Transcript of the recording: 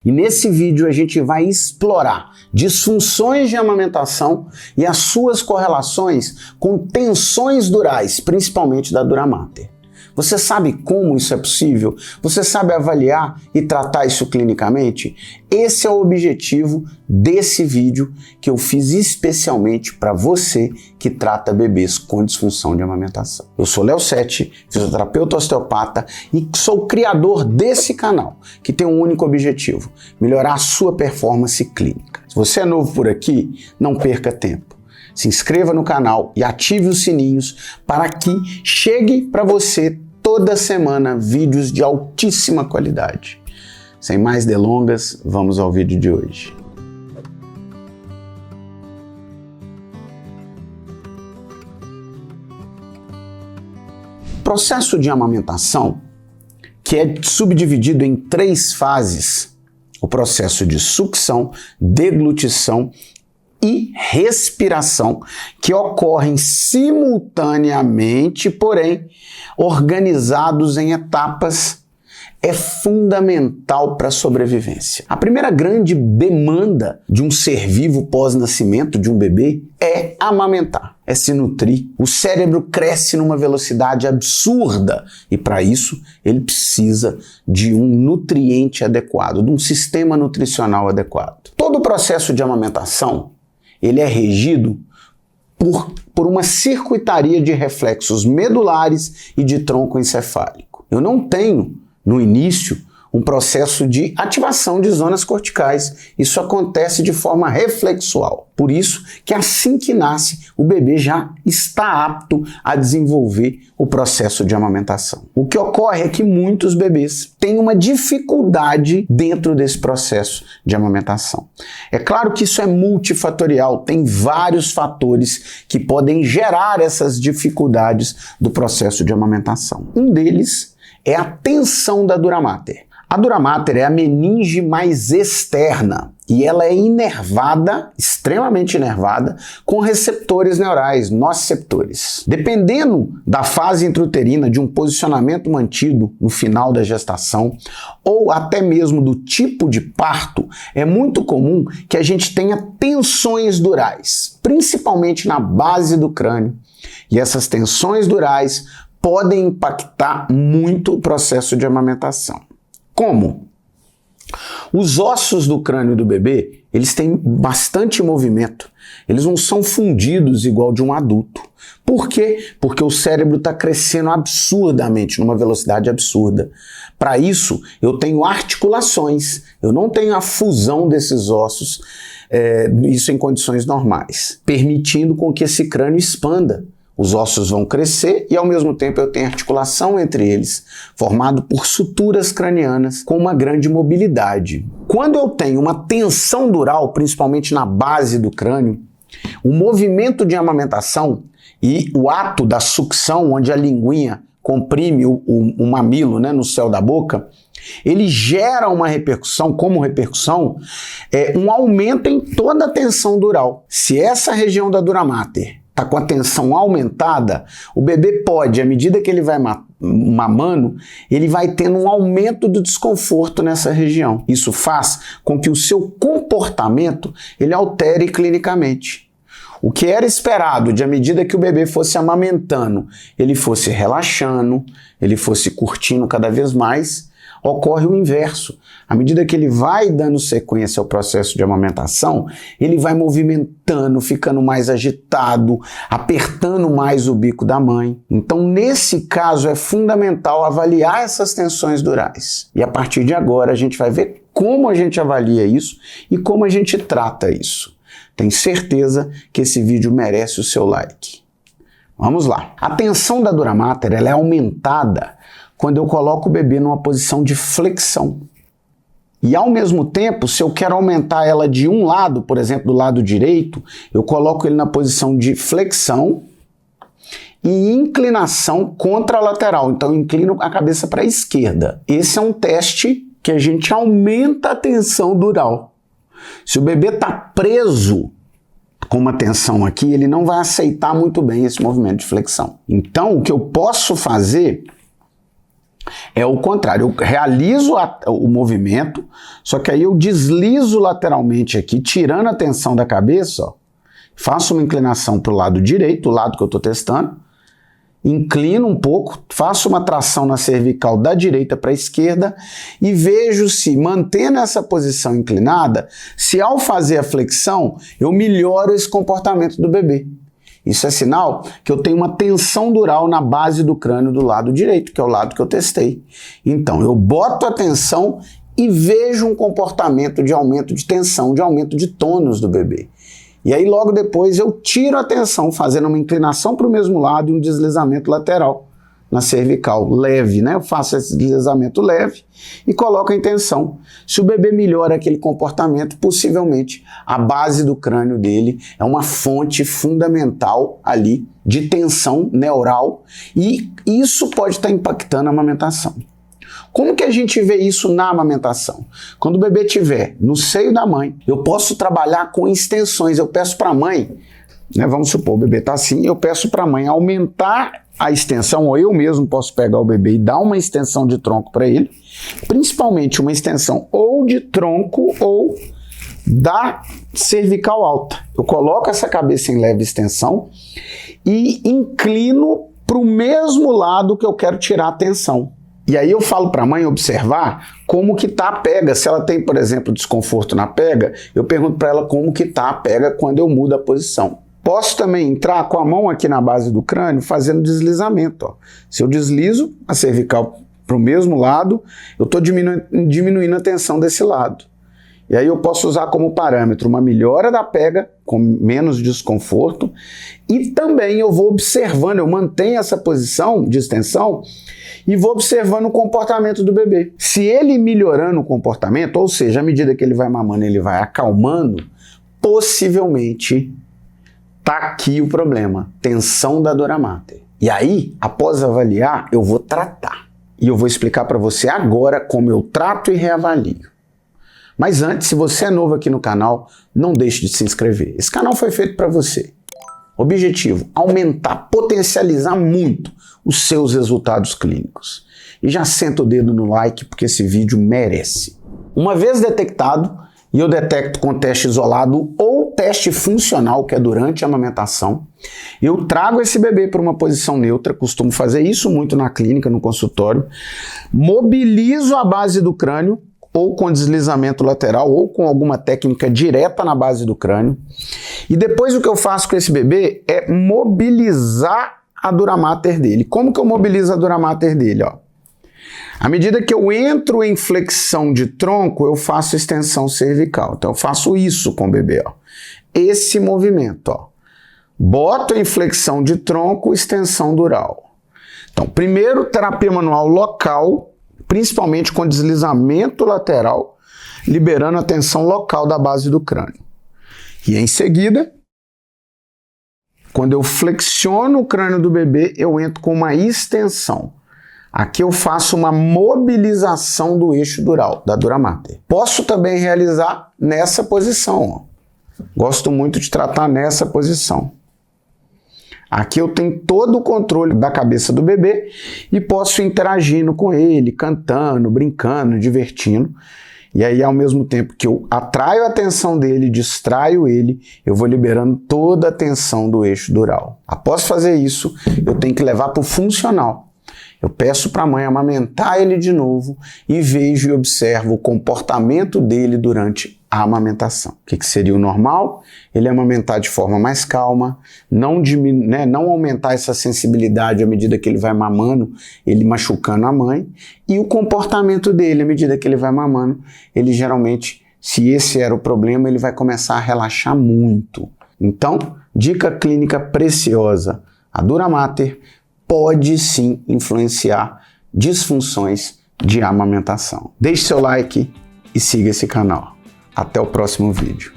E nesse vídeo a gente vai explorar disfunções de amamentação e as suas correlações com tensões durais, principalmente da dura mater. Você sabe como isso é possível? Você sabe avaliar e tratar isso clinicamente? Esse é o objetivo desse vídeo que eu fiz especialmente para você que trata bebês com disfunção de amamentação. Eu sou Léo Sete, fisioterapeuta osteopata e sou o criador desse canal, que tem um único objetivo: melhorar a sua performance clínica. Se você é novo por aqui, não perca tempo. Se inscreva no canal e ative os sininhos para que chegue para você toda semana vídeos de altíssima qualidade. Sem mais delongas, vamos ao vídeo de hoje. O processo de amamentação, que é subdividido em 3 fases: o processo de sucção, deglutição e respiração, que ocorrem simultaneamente, porém organizados em etapas, é fundamental para a sobrevivência. A primeira grande demanda de um ser vivo pós-nascimento, de um bebê, é amamentar, é se nutrir. O cérebro cresce numa velocidade absurda e, para isso, ele precisa de um nutriente adequado, de um sistema nutricional adequado. Todo o processo de amamentação ele é regido por uma circuitaria de reflexos medulares e de tronco encefálico. Eu não tenho, no início, um processo de ativação de zonas corticais. Isso acontece de forma reflexual. Por isso que assim que nasce, o bebê já está apto a desenvolver o processo de amamentação. O que ocorre é que muitos bebês têm uma dificuldade dentro desse processo de amamentação. É claro que isso é multifatorial, tem vários fatores que podem gerar essas dificuldades do processo de amamentação. Um deles é a tensão da dura mater. A dura mater é a meninge mais externa e ela é inervada, extremamente inervada, com receptores neurais, nociceptores. Dependendo da fase intrauterina, de um posicionamento mantido no final da gestação ou até mesmo do tipo de parto, é muito comum que a gente tenha tensões durais, principalmente na base do crânio. E essas tensões durais podem impactar muito o processo de amamentação. Como? Os ossos do crânio do bebê, eles têm bastante movimento. Eles não são fundidos igual de um adulto. Por quê? Porque o cérebro está crescendo absurdamente, numa velocidade absurda. Para isso, eu tenho articulações. Eu não tenho a fusão desses ossos, isso em condições normais, permitindo com que esse crânio expanda. Os ossos vão crescer e, ao mesmo tempo, eu tenho articulação entre eles, formado por suturas cranianas com uma grande mobilidade. Quando eu tenho uma tensão dural, principalmente na base do crânio, o movimento de amamentação e o ato da sucção, onde a linguinha comprime o mamilo, né, no céu da boca, ele gera uma repercussão, um aumento em toda a tensão dural. Se essa região da dura mater está com a tensão aumentada, o bebê pode, à medida que ele vai mamando, ele vai tendo um aumento do desconforto nessa região. Isso faz com que o seu comportamento ele altere clinicamente. O que era esperado de à medida que o bebê fosse amamentando, ele fosse relaxando, ele fosse curtindo cada vez mais, ocorre o inverso. À medida que ele vai dando sequência ao processo de amamentação, ele vai movimentando, ficando mais agitado, apertando mais o bico da mãe. Então, nesse caso, é fundamental avaliar essas tensões durais. E a partir de agora, a gente vai ver como a gente avalia isso e como a gente trata isso. Tenho certeza que esse vídeo merece o seu like. Vamos lá. A tensão da dura mater ela é aumentada quando eu coloco o bebê numa posição de flexão. E ao mesmo tempo, se eu quero aumentar ela de um lado, por exemplo, do lado direito, eu coloco ele na posição de flexão e inclinação contralateral. Então eu inclino a cabeça para a esquerda. Esse é um teste que a gente aumenta a tensão dural. Se o bebê está preso com uma tensão aqui, ele não vai aceitar muito bem esse movimento de flexão. Então, o que eu posso fazer É o contrário, eu realizo o movimento, só que aí eu deslizo lateralmente aqui, tirando a tensão da cabeça, ó, faço uma inclinação para o lado direito, o lado que eu estou testando, inclino um pouco, faço uma tração na cervical da direita para a esquerda e vejo se, mantendo essa posição inclinada, se ao fazer a flexão, eu melhoro esse comportamento do bebê. Isso é sinal que eu tenho uma tensão dural na base do crânio do lado direito, que é o lado que eu testei. Então, eu boto a tensão e vejo um comportamento de aumento de tensão, de aumento de tônus do bebê. E aí, logo depois, eu tiro a tensão, fazendo uma inclinação para o mesmo lado e um deslizamento lateral na cervical, leve, né? Eu faço esse deslizamento leve e coloco em tensão. Se o bebê melhora aquele comportamento, possivelmente a base do crânio dele é uma fonte fundamental ali de tensão neural e isso pode estar impactando a amamentação. Como que a gente vê isso na amamentação? Quando o bebê estiver no seio da mãe, eu posso trabalhar com extensões. Eu peço para a mãe, né, vamos supor, o bebê está assim, eu peço para a mãe aumentar a extensão, ou eu mesmo posso pegar o bebê e dar uma extensão de tronco para ele, principalmente uma extensão ou de tronco ou da cervical alta. Eu coloco essa cabeça em leve extensão e inclino para o mesmo lado que eu quero tirar a tensão. E aí eu falo para a mãe observar como que tá a pega. Se ela tem, por exemplo, desconforto na pega, eu pergunto para ela como que tá a pega quando eu mudo a posição. Posso também entrar com a mão aqui na base do crânio fazendo deslizamento. Ó. Se eu deslizo a cervical para o mesmo lado, eu estou diminuindo a tensão desse lado. E aí eu posso usar como parâmetro uma melhora da pega, com menos desconforto, e também eu vou observando, eu mantenho essa posição de extensão e vou observando o comportamento do bebê. Se ele melhorando o comportamento, ou seja, à medida que ele vai mamando, ele vai acalmando, possivelmente tá aqui o problema, tensão da dura mater. E aí, após avaliar, eu vou tratar. E eu vou explicar para você agora como eu trato e reavalio. Mas antes, se você é novo aqui no canal, não deixe de se inscrever. Esse canal foi feito para você. Objetivo: aumentar, potencializar muito os seus resultados clínicos. E já senta o dedo no like porque esse vídeo merece. Uma vez detectado, e eu detecto com teste isolado ou teste funcional, que é durante a amamentação, eu trago esse bebê para uma posição neutra, costumo fazer isso muito na clínica, no consultório, mobilizo a base do crânio, ou com deslizamento lateral, ou com alguma técnica direta na base do crânio. E depois o que eu faço com esse bebê é mobilizar a dura mater dele. Como que eu mobilizo a dura mater dele? Ó? À medida que eu entro em flexão de tronco, eu faço extensão cervical. Então eu faço isso com o bebê. Ó. Esse movimento. Ó. Boto em flexão de tronco, extensão dural. Então, primeiro, terapia manual local, principalmente com deslizamento lateral, liberando a tensão local da base do crânio. E em seguida, quando eu flexiono o crânio do bebê, eu entro com uma extensão. Aqui eu faço uma mobilização do eixo dural, da dura mater. Posso também realizar nessa posição. Ó. Gosto muito de tratar nessa posição. Aqui eu tenho todo o controle da cabeça do bebê e posso ir interagindo com ele, cantando, brincando, divertindo. E aí, ao mesmo tempo que eu atraio a atenção dele, distraio ele, eu vou liberando toda a tensão do eixo dural. Após fazer isso, eu tenho que levar para o funcional. Eu peço para a mãe amamentar ele de novo e vejo e observo o comportamento dele durante a amamentação. O que seria o normal? Ele amamentar de forma mais calma, não aumentar essa sensibilidade à medida que ele vai mamando, ele machucando a mãe, e o comportamento dele, à medida que ele vai mamando, ele geralmente, se esse era o problema, ele vai começar a relaxar muito. Então, dica clínica preciosa, a dura mater pode sim influenciar disfunções de amamentação. Deixe seu like e siga esse canal. Até o próximo vídeo.